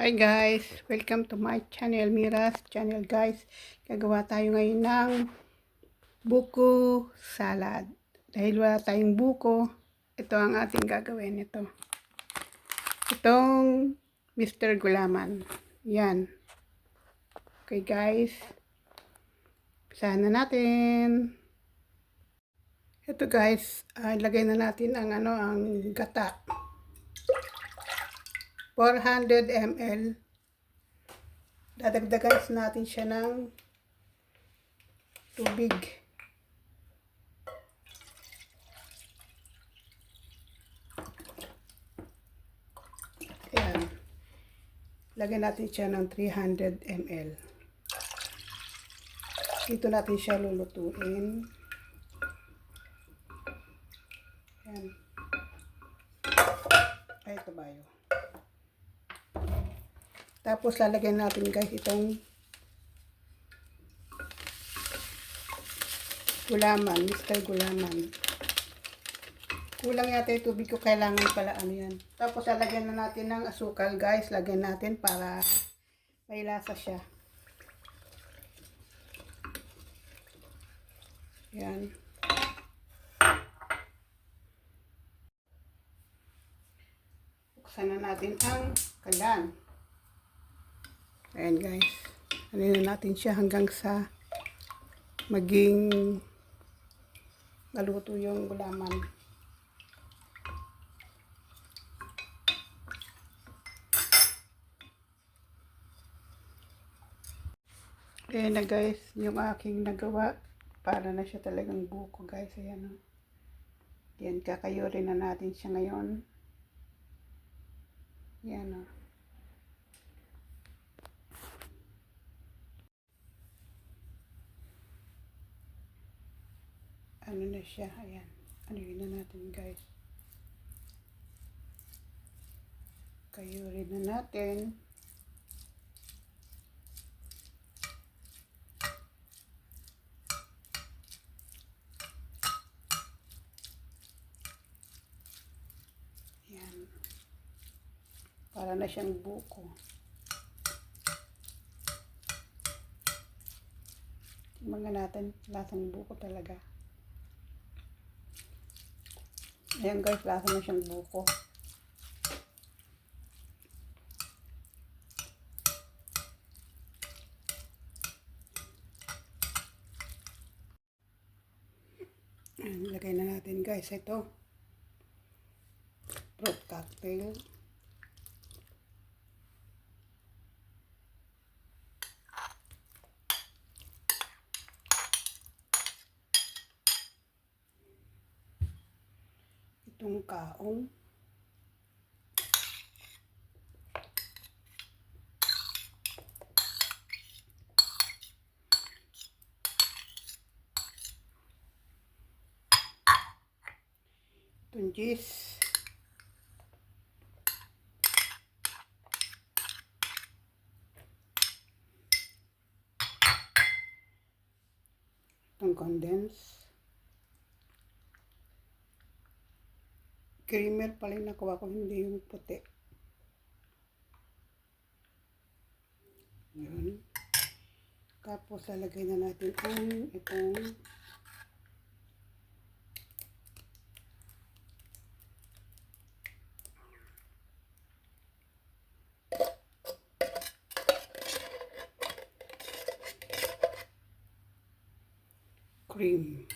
Hi guys, welcome to my channel, Mira's channel guys. Gagawa tayo ngayon ng buko salad. Dahil wala tayong buko, ito ang ating gagawin ito. Itong Mr. Gulaman. Yan. Okay guys. Pisahan na natin. Ito guys, ilagay na natin ang ang gata. 400 ml. Dadagdagan natin siya ng tubig. Ayan. Lagyan natin siya ng 300 ml. Dito natin siya lulutuin. Ayan. Ay, ito ba yun? Tapos lalagyan natin guys itong gulaman, Mr. Gulaman. Kulang yata yung tubig ko, kailangan pala yan. Tapos lalagyan na natin ng asukal guys, lagyan natin para may lasa siya. Yan. Buksan na natin ang kalan. Ayan guys, ano na natin siya hanggang sa maging maluto yung gulaman. Ayan na guys, yung aking nagawa, para na siya talagang buko guys. Ayan o. Yan, kakayurin na natin siya ngayon. Yan o. Ano na siya, ayan. Ano yun na natin guys. Kayurin na natin. Ayan. Para na siyang buko. Tingnan natin, lasang buko talaga. Ayan guys, lasa na siyang buko. Ayan, lagay na natin guys ito. Fruit cocktail. Itong kaong. Itong cheese. Itong condense. Creamer pala yung nakuha ko, hindi yung puti. Yun. Tapos lalagay na natin ang itong cream.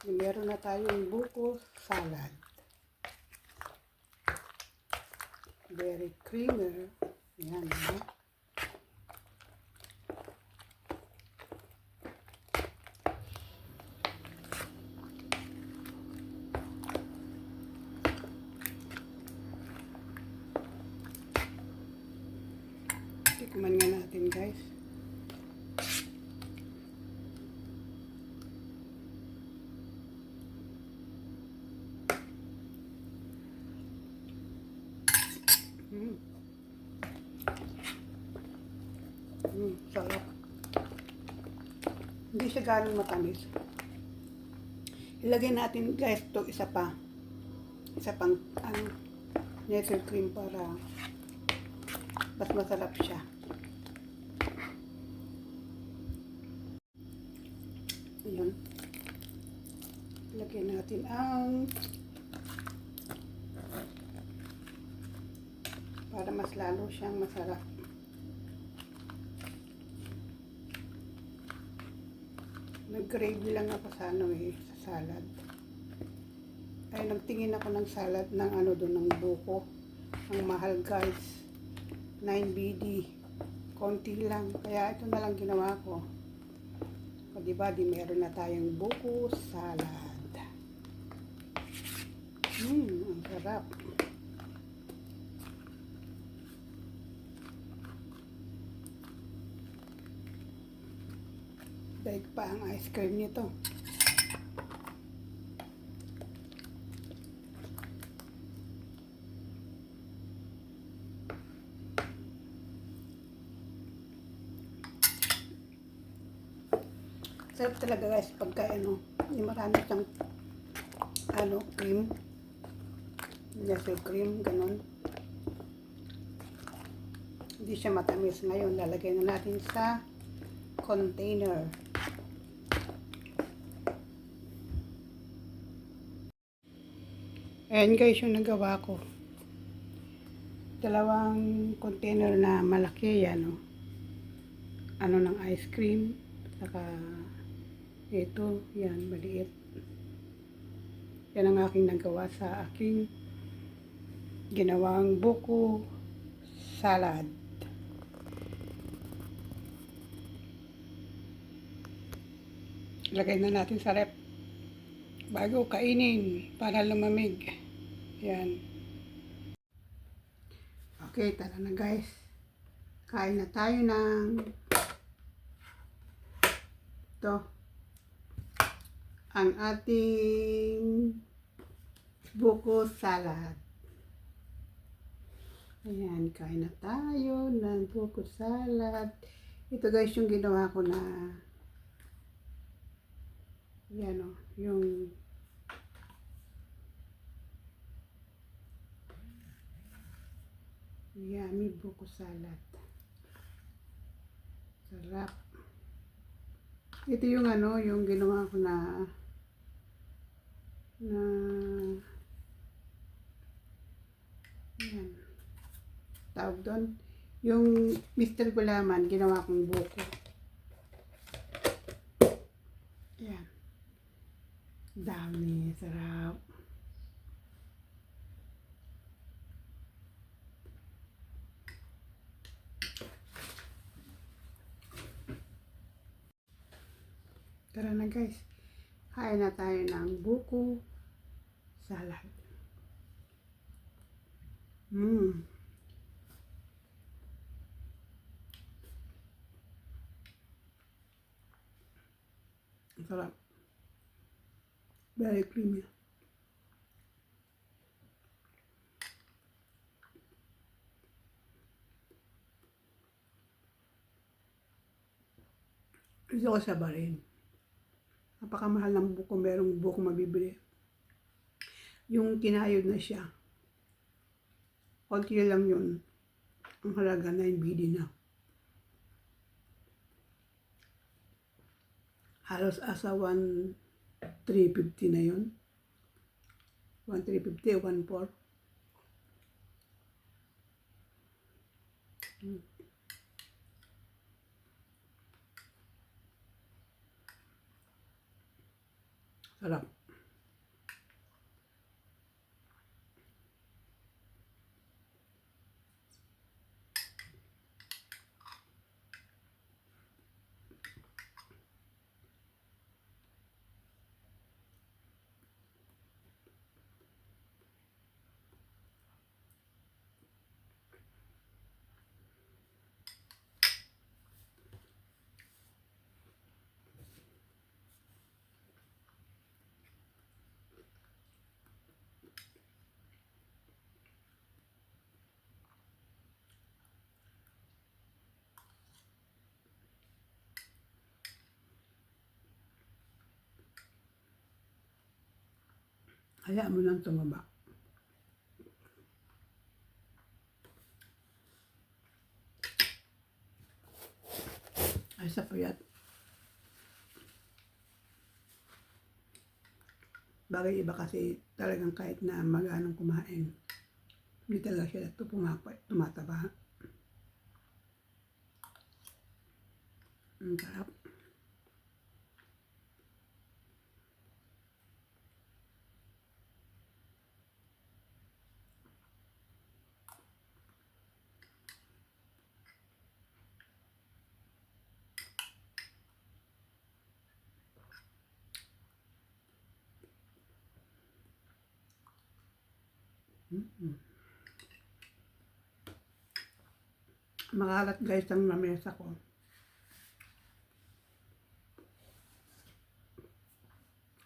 Meron na tayong buko salad. Very creamer. Yan. Tikman nga natin, guys. Sarap. Hindi siya ganong matamis. Ilagay natin, guys, to isa pang nestle cream para mas masarap siya. Ayan. Ilagay natin ang para mas lalo siyang masarap. Nag-gravy lang ako sa sa salad. Ay, nagtingin ako ng salad ng doon ng buko. Ang mahal, guys. 9 BD. Konti lang. Kaya ito na lang ginawa ko. O diba, meron na tayong buko salad. Ang sarap. Daig pa ang ice cream nito. Sarap talaga, guys, pagka yung marami siyang cream. Nestle cream, ganun. Hindi siya matamis. Ngayon, lalagay na natin sa container. Ayan, guys, yung nagawa ko. Dalawang container na malaki, yan, ng ice cream. Saka, ito, yan, maliit. Yan ang aking nagawa sa aking ginawang buko salad. Lagay na natin sa rep bago kainin para lumamig. Yan. Okay, tara na, guys. Kain na tayo ng ito. Ang ating buko salad. Ayan, kain na tayo ng buko salad. Ito, guys, yung ginawa ko na yan, yung yummy buko salad. Sarap. Ito yung yung ginawa ko na yan. Tawag doon. Yung Mr. Gulaman, ginawa kong buko. Yan. Dami. Sarap. Tara na, guys. Kain na tayo ng buko salad. Sarap. Very creamy. Gusto ko sabarin. Napakamahal ng buko. Merong buko mabibili. Yung kinayod na siya. Konti lang yun. Ang halaga 9 BD na. Halos asa 1,350 na yun. 1,350 o 1,400. Sarap. Hayaan mo nang tumaba. Ay sa puyat. Bagay iba kasi talagang kahit na maganong kumain, hindi talaga sila tumataba. Ang sarap. Mm. Makalat guys ang lamesa ko.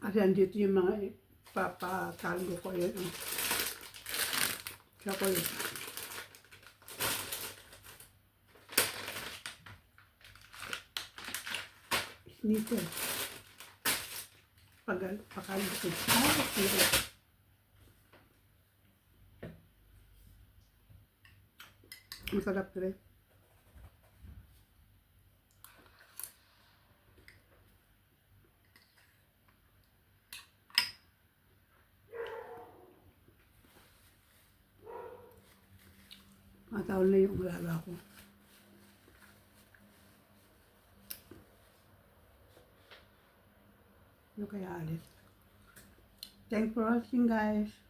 Kasi andito yung mga papakalgo ko yun. Chocolate. Sneaker. Pakalgo ko. Sneaker. Masarap rin. Mataon na yung ulaga ko. Ano kaya alis? Thanks for watching guys.